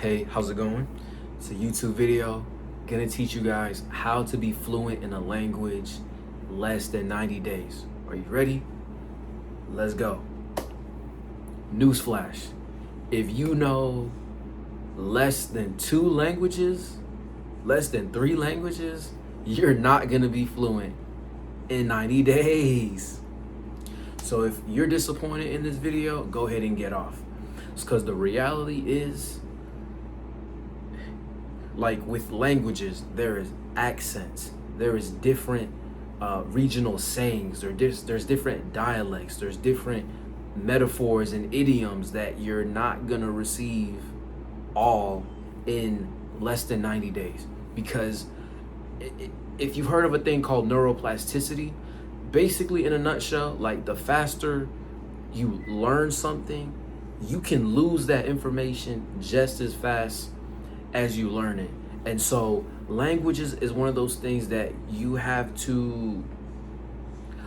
Hey, how's it going? It's a YouTube video gonna teach you guys how to be fluent in a language less than 90 days. Are you ready? Let's go. Newsflash. If you know less than 2 languages, less than 3 languages, you're not gonna be fluent in 90 days. So if you're disappointed in this video, go ahead and get off. It's because the reality is, like with languages, there is accents, there is different regional sayings, there's different dialects, there's different metaphors and idioms that you're not gonna receive all in less than 90 days. Because if you've heard of a thing called neuroplasticity, basically in a nutshell, like the faster you learn something, you can lose that information just as fast as you learn it. And so languages is one of those things that you have to,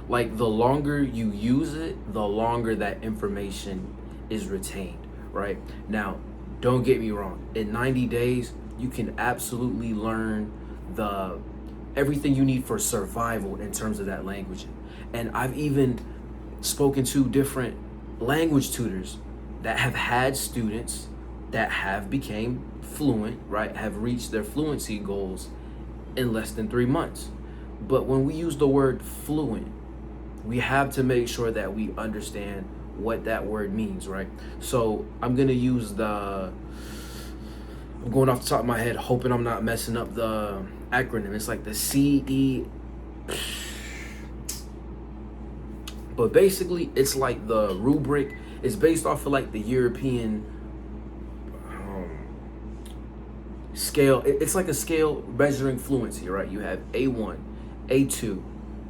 like, the longer you use it, the longer that information is retained, right? Now, don't get me wrong. In 90 days, you can absolutely learn everything you need for survival in terms of that language. And I've even spoken to different language tutors that have had students that have became fluent, right? Have reached their fluency goals in less than 3 months. But when we use the word fluent, we have to make sure that we understand what that word means, right? So I'm going off the top of my head, hoping I'm not messing up the acronym. It's like the CE. But basically, it's like the rubric. It's based off of like the European scale. It's like a scale measuring fluency, right? You have A1, A2,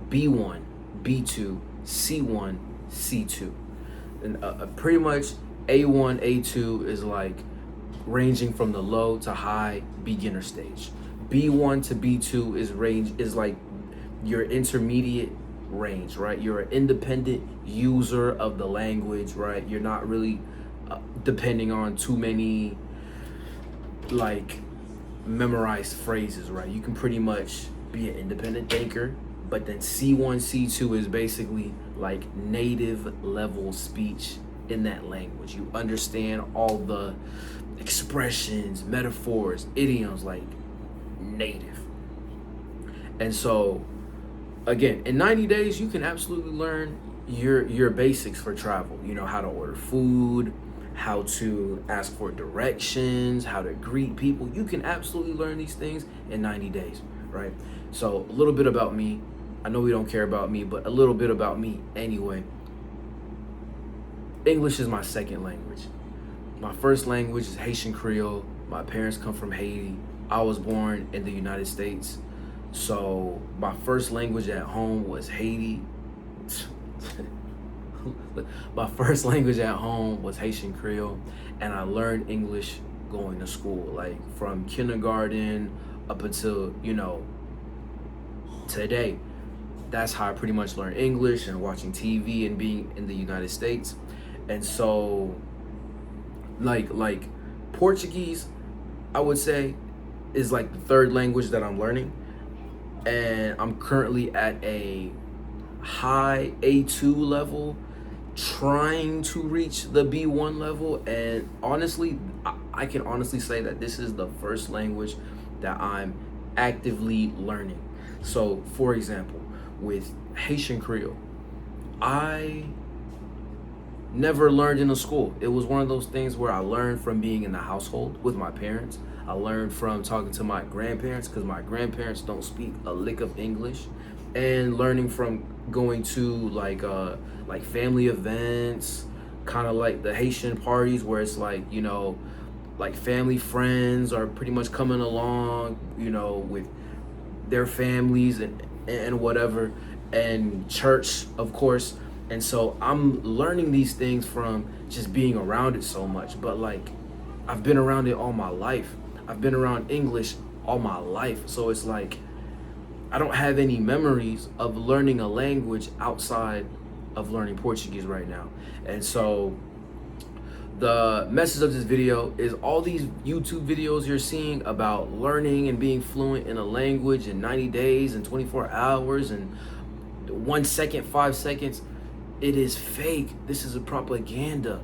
B1, B2, C1, C2. And pretty much A1, A2 is like ranging from the low to high beginner stage. B1 to B2 is like your intermediate range, right? You're an independent user of the language, right? You're not really depending on too many like memorized phrases, right? You can pretty much be an independent thinker. But then C1, C2 is basically like native level speech in that language. You understand all the expressions, metaphors, idioms like native. And so again, in 90 days, you can absolutely learn your basics for travel. You know, how to order food, how to ask for directions, how to greet people. You can absolutely learn these things in 90 days, right? So a little bit about me. I know we don't care about me, but a little bit about me anyway. English is my second language. My first language is Haitian Creole. My parents come from Haiti. I was born in the United States. So my first language at home was Haiti. My first language at home was Haitian Creole, and I learned English going to school, like from kindergarten up until, today. That's how I pretty much learned English, and watching TV and being in the United States. And so like Portuguese, I would say, is like the third language that I'm learning. And I'm currently at a high A2 level, trying to reach the B1 level. And honestly, I can honestly say that this is the first language that I'm actively learning. So for example, with Haitian Creole, I never learned in a school. It was one of those things where I learned from being in the household with my parents. I learned from talking to my grandparents, because my grandparents don't speak a lick of English, and learning from going to like family events, kind of like the Haitian parties where it's like, like family friends are pretty much coming along, with their families and whatever, and church, of course. And so I'm learning these things from just being around it so much. But like, I've been around it all my life. I've been around English all my life. So it's like, I don't have any memories of learning a language outside of learning Portuguese right now. And so The message of this video is all these YouTube videos you're seeing about learning and being fluent in a language in 90 days and 24 hours and 1 second, 5 seconds. It is fake. This is a propaganda,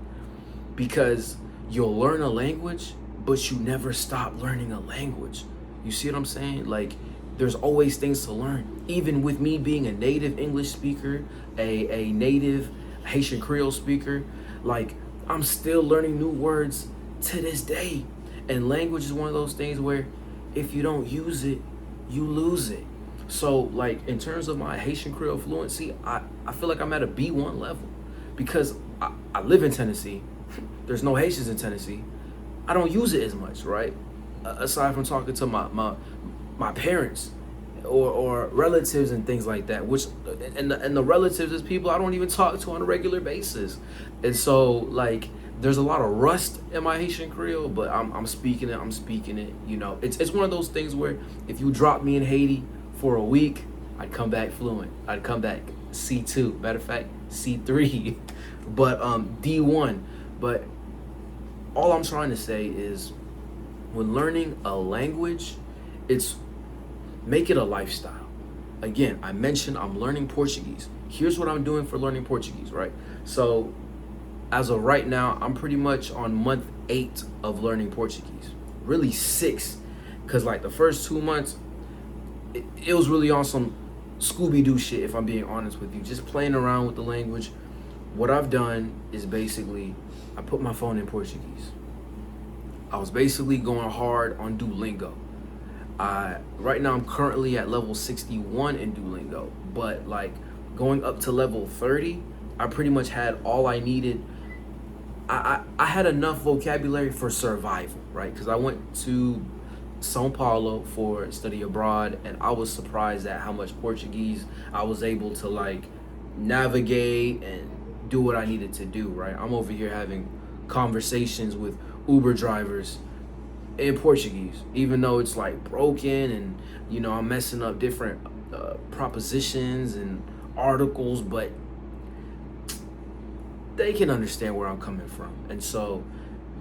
because you'll learn a language, but you never stop learning a language. You see what I'm saying? Like, there's always things to learn. Even with me being a native English speaker, a native Haitian Creole speaker, like, I'm still learning new words to this day. And language is one of those things where if you don't use it, you lose it. So, like, in terms of my Haitian Creole fluency, I feel like I'm at a B1 level, because I live in Tennessee. There's no Haitians in Tennessee. I don't use it as much, right? Aside from talking to my parents or relatives and things like that, which and the relatives is people I don't even talk to on a regular basis. And so, like, there's a lot of rust in my Haitian Creole, but I'm speaking it. You know, it's one of those things where if you drop me in Haiti for a week, I'd come back fluent. I'd come back C2. Matter of fact, C3, but D1. But all I'm trying to say is, when learning a language, it's make it a lifestyle. Again, I mentioned I'm learning Portuguese. Here's what I'm doing for learning Portuguese, right? So as of right now, I'm pretty much on month 8 of learning Portuguese. Really 6, because like the first 2 months, it was really on some Scooby-Doo shit, if I'm being honest with you. Just playing around with the language. What I've done is basically, I put my phone in Portuguese. I was basically going hard on Duolingo. Right now I'm currently at level 61 in Duolingo, but like going up to level 30, I pretty much had all I needed. I had enough vocabulary for survival, right? Because I went to Sao Paulo for study abroad, and I was surprised at how much Portuguese I was able to like navigate and do what I needed to do, right? I'm over here having conversations with Uber drivers in Portuguese, even though it's like broken, and you know, I'm messing up different propositions and articles, but they can understand where I'm coming from. And so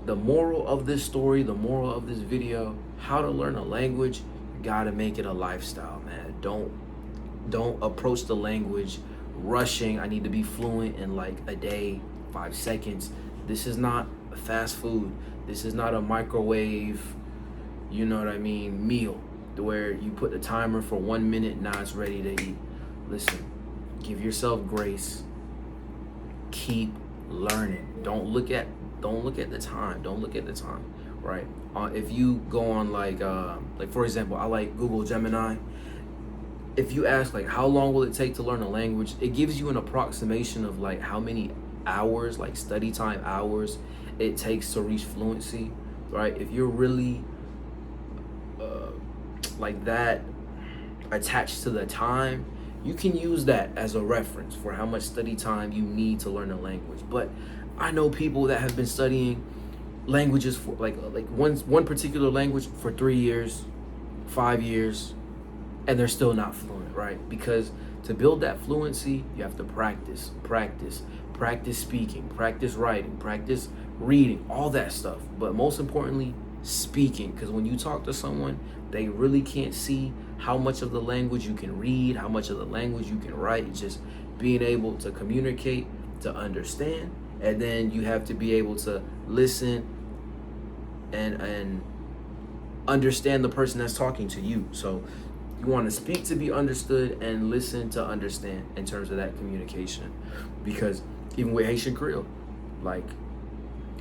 the moral of this story, the moral of this video, how to learn a language, you gotta make it a lifestyle, man. Don't approach the language rushing. I need to be fluent in like a day, 5 seconds. This is not fast food. This is not a microwave, you know what I mean, meal where you put the timer for 1 minute, now it's ready to eat. Listen, give yourself grace. Keep learning. Don't look at the time. Don't look at the time, right? If you go on like for example, I like Google Gemini. If you ask like how long will it take to learn a language, it gives you an approximation of like how many hours, like study time hours, it takes to reach fluency, right? If you're really like that attached to the time, you can use that as a reference for how much study time you need to learn a language. But I know people that have been studying languages for like one particular language for 3 years, 5 years, and they're still not fluent, right? Because to build that fluency, you have to practice speaking, practice writing, practice reading, all that stuff. But most importantly, speaking, because when you talk to someone, they really can't see how much of the language you can read, how much of the language you can write. It's just being able to communicate, to understand, and then you have to be able to listen and understand the person that's talking to you. So you want to speak to be understood and listen to understand in terms of that communication. Because even with Haitian Creole, like,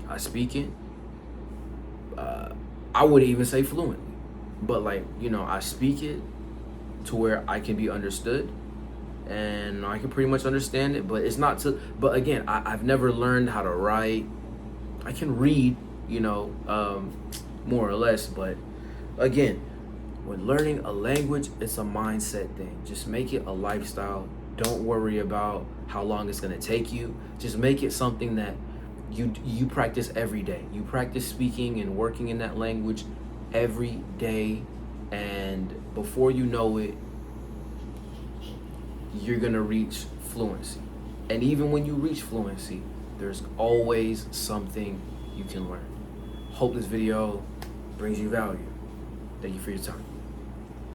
I speak it, I wouldn't even say fluently, but like, you know, I speak it to where I can be understood and I can pretty much understand it, but it's not to, but again, I've never learned how to write. I can read, you know, more or less, but again, when learning a language, it's a mindset thing. Just make it a lifestyle. Don't worry about how long it's gonna take you. Just make it something that you practice every day. You practice speaking and working in that language every day, and before you know it, you're gonna reach fluency. And even when you reach fluency, there's always something you can learn. Hope this video brings you value. Thank you for your time.